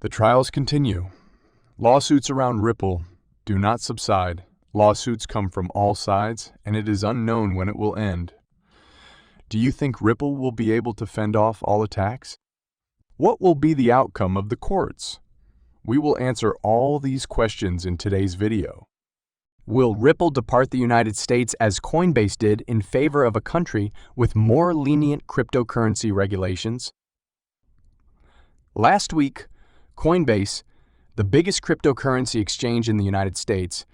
The trials continue. Lawsuits around Ripple do not subside. Lawsuits come from all sides, and it is unknown when it will end. Do you think Ripple will be able to fend off all attacks? What will be the outcome of the courts? We will answer all these questions in today's video. Will Ripple depart the United States as Coinbase did in favor of a country with more lenient cryptocurrency regulations? Last week, Coinbase, the biggest cryptocurrency exchange in the United States,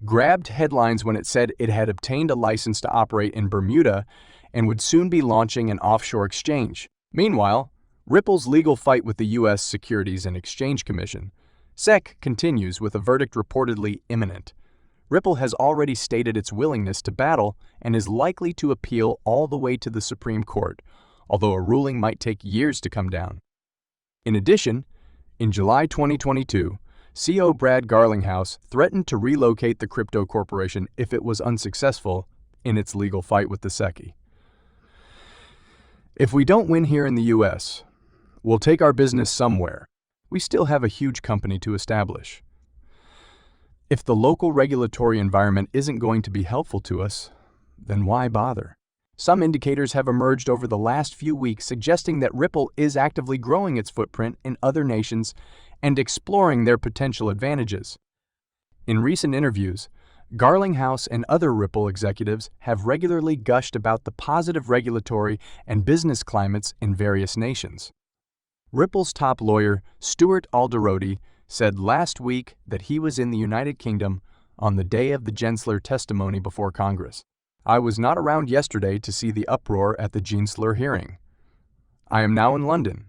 grabbed headlines when it said it had obtained a license to operate in Bermuda and would soon be launching an offshore exchange. Meanwhile, Ripple's legal fight with the U.S. Securities and Exchange Commission, SEC, continues with a verdict reportedly imminent. Ripple has already stated its willingness to battle and is likely to appeal all the way to the Supreme Court, although a ruling might take years to come down. In addition, in July 2022, CEO Brad Garlinghouse threatened to relocate the crypto corporation if it was unsuccessful in its legal fight with the SEC. If we don't win here in the U.S., we'll take our business somewhere. We still have a huge company to establish. If the local regulatory environment isn't going to be helpful to us, then why bother? Some indicators have emerged over the last few weeks suggesting that Ripple is actively growing its footprint in other nations and exploring their potential advantages. In recent interviews, Garlinghouse and other Ripple executives have regularly gushed about the positive regulatory and business climates in various nations. Ripple's top lawyer, Stuart Alderoty, said last week that he was in the United Kingdom on the day of the Gensler testimony before Congress. I was not around yesterday to see the uproar at the Gensler hearing. I am now in London,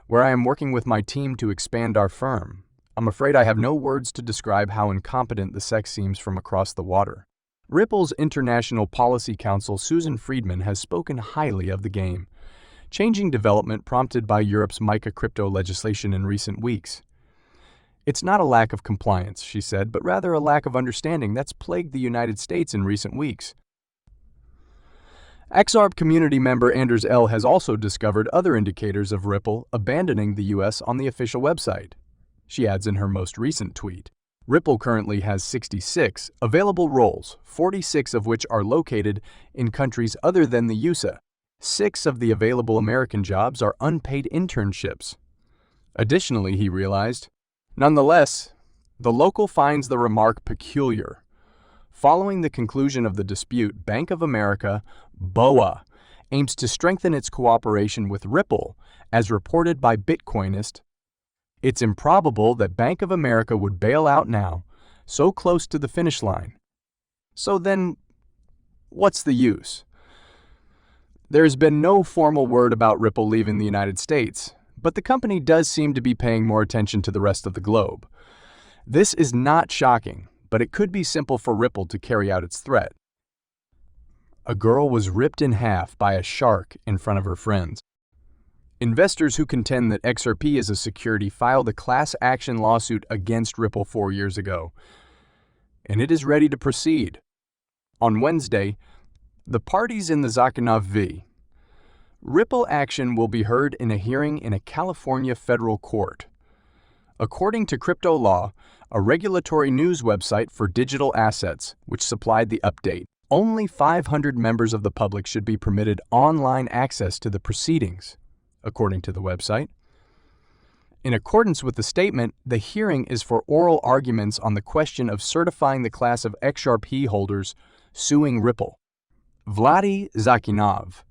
where I am working with my team to expand our firm. I'm afraid I have no words to describe how incompetent the SEC seems from across the water. Ripple's International Policy Counsel Susan Friedman has spoken highly of the game, changing development prompted by Europe's MiCA crypto legislation in recent weeks. It's not a lack of compliance, she said, but rather a lack of understanding that's plagued the United States in recent weeks. XRP community member Anders L. has also discovered other indicators of Ripple abandoning the U.S. on the official website. She adds in her most recent tweet, Ripple currently has 66 available roles, 46 of which are located in countries other than the USA. 6 of the available American jobs are unpaid internships. Additionally, he realized, nonetheless, the local finds the remark peculiar. Following the conclusion of the dispute, Bank of America, BOA, aims to strengthen its cooperation with Ripple, as reported by Bitcoinist. It's improbable that Bank of America would bail out now, so close to the finish line. So then, what's the use? There's been no formal word about Ripple leaving the United States, but the company does seem to be paying more attention to the rest of the globe. This is not shocking, but it could be simple for Ripple to carry out its threat. A girl was ripped in half by a shark in front of her friends. Investors who contend that XRP is a security filed a class action lawsuit against Ripple 4 years ago, and it is ready to proceed. On Wednesday, the parties in the Zakinov v. Ripple action will be heard in a hearing in a California federal court. According to Crypto Law, a regulatory news website for digital assets, which supplied the update, only 500 members of the public should be permitted online access to the proceedings, according to the website. In accordance with the statement, the hearing is for oral arguments on the question of certifying the class of XRP holders suing Ripple. Vladimir Zakinov,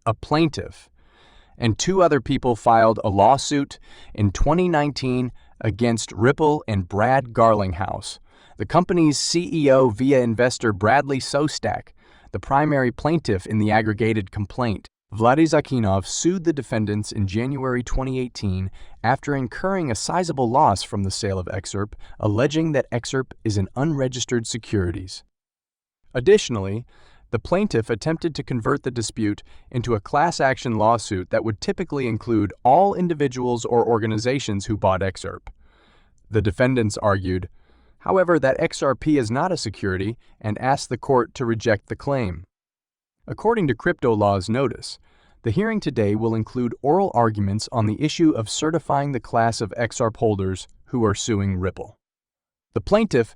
a plaintiff, and 2 other people filed a lawsuit in 2019 against Ripple and Brad Garlinghouse, the company's CEO via investor Bradley Sostak, the primary plaintiff in the aggregated complaint. Vladimir Zakinov sued the defendants in January 2018 after incurring a sizable loss from the sale of XRP, alleging that XRP is an unregistered securities. Additionally, the plaintiff attempted to convert the dispute into a class action lawsuit that would typically include all individuals or organizations who bought XRP. The defendants argued, however, that XRP is not a security and asked the court to reject the claim. According to Crypto Law's notice, The hearing today will include oral arguments on the issue of certifying the class of XRP holders who are suing Ripple. The plaintiff,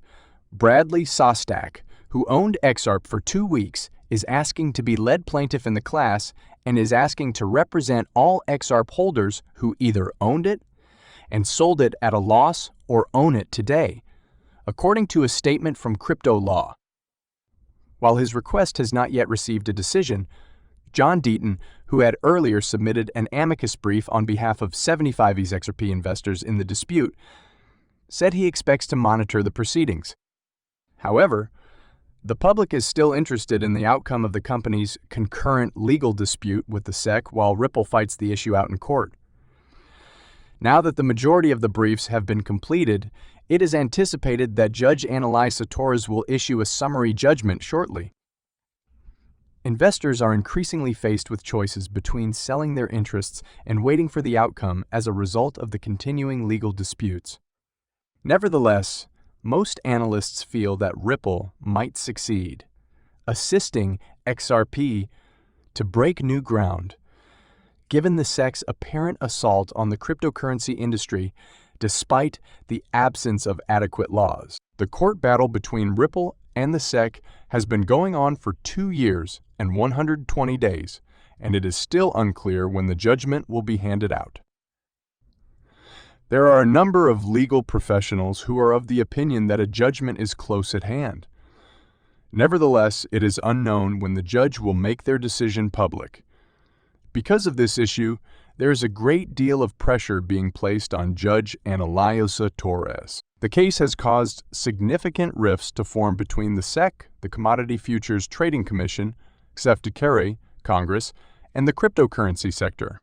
Bradley Sostak, who owned XRP for 2 weeks, is asking to be led plaintiff in the class and is asking to represent all XRP holders who either owned it and sold it at a loss or own it today, according to a statement from Crypto Law. While his request has not yet received a decision, John Deaton, who had earlier submitted an amicus brief on behalf of 75 XRP investors in the dispute, said he expects to monitor the proceedings. However, the public is still interested in the outcome of the company's concurrent legal dispute with the SEC while Ripple fights the issue out in court. Now that the majority of the briefs have been completed, it is anticipated that Judge Analisa Torres will issue a summary judgment shortly. Investors are increasingly faced with choices between selling their interests and waiting for the outcome as a result of the continuing legal disputes. Nevertheless, most analysts feel that Ripple might succeed, assisting XRP to break new ground. Given the SEC's apparent assault on the cryptocurrency industry, despite the absence of adequate laws, the court battle between Ripple and the SEC has been going on for 2 years and 120 days, and it is still unclear when the judgment will be handed out. There are a number of legal professionals who are of the opinion that a judgment is close at hand. Nevertheless, it is unknown when the judge will make their decision public. Because of this issue, there is a great deal of pressure being placed on Judge Analisa Torres. The case has caused significant rifts to form between the SEC, the Commodity Futures Trading Commission, CFTC, Congress, and the cryptocurrency sector.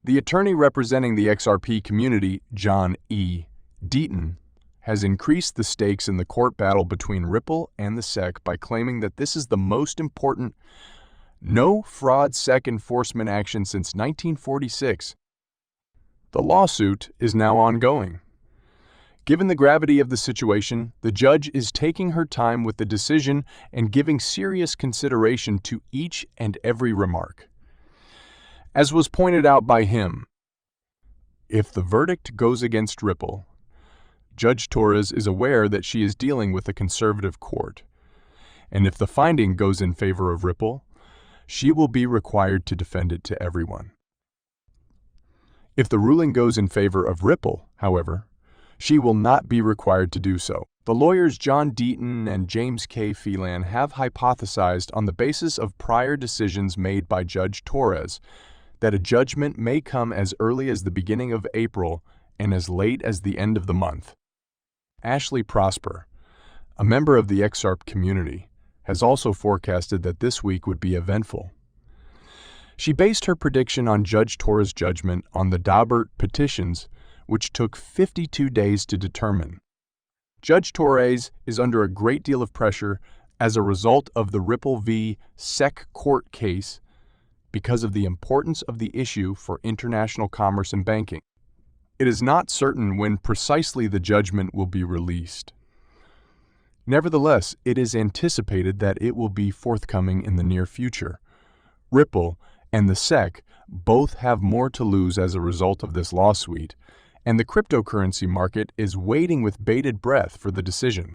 The attorney representing the XRP community, John E. Deaton, has increased the stakes in the court battle between Ripple and the SEC by claiming that this is the most important no-fraud SEC enforcement action since 1946. The lawsuit is now ongoing. Given the gravity of the situation, the judge is taking her time with the decision and giving serious consideration to each and every remark. As was pointed out by him, if the verdict goes against Ripple, Judge Torres is aware that she is dealing with a conservative court, and if the finding goes in favor of Ripple, she will be required to defend it to everyone. If the ruling goes in favor of Ripple, however, she will not be required to do so. The lawyers John Deaton and James K. Phelan have hypothesized on the basis of prior decisions made by Judge Torres that a judgment may come as early as the beginning of April and as late as the end of the month. Ashley Prosper, a member of the XRP community, has also forecasted that this week would be eventful. She based her prediction on Judge Torres' judgment on the Daubert petitions, which took 52 days to determine. Judge Torres is under a great deal of pressure as a result of the Ripple v. SEC court case because of the importance of the issue for international commerce and banking. It is not certain when precisely the judgment will be released. Nevertheless, it is anticipated that it will be forthcoming in the near future. Ripple and the SEC both have more to lose as a result of this lawsuit, and the cryptocurrency market is waiting with bated breath for the decision.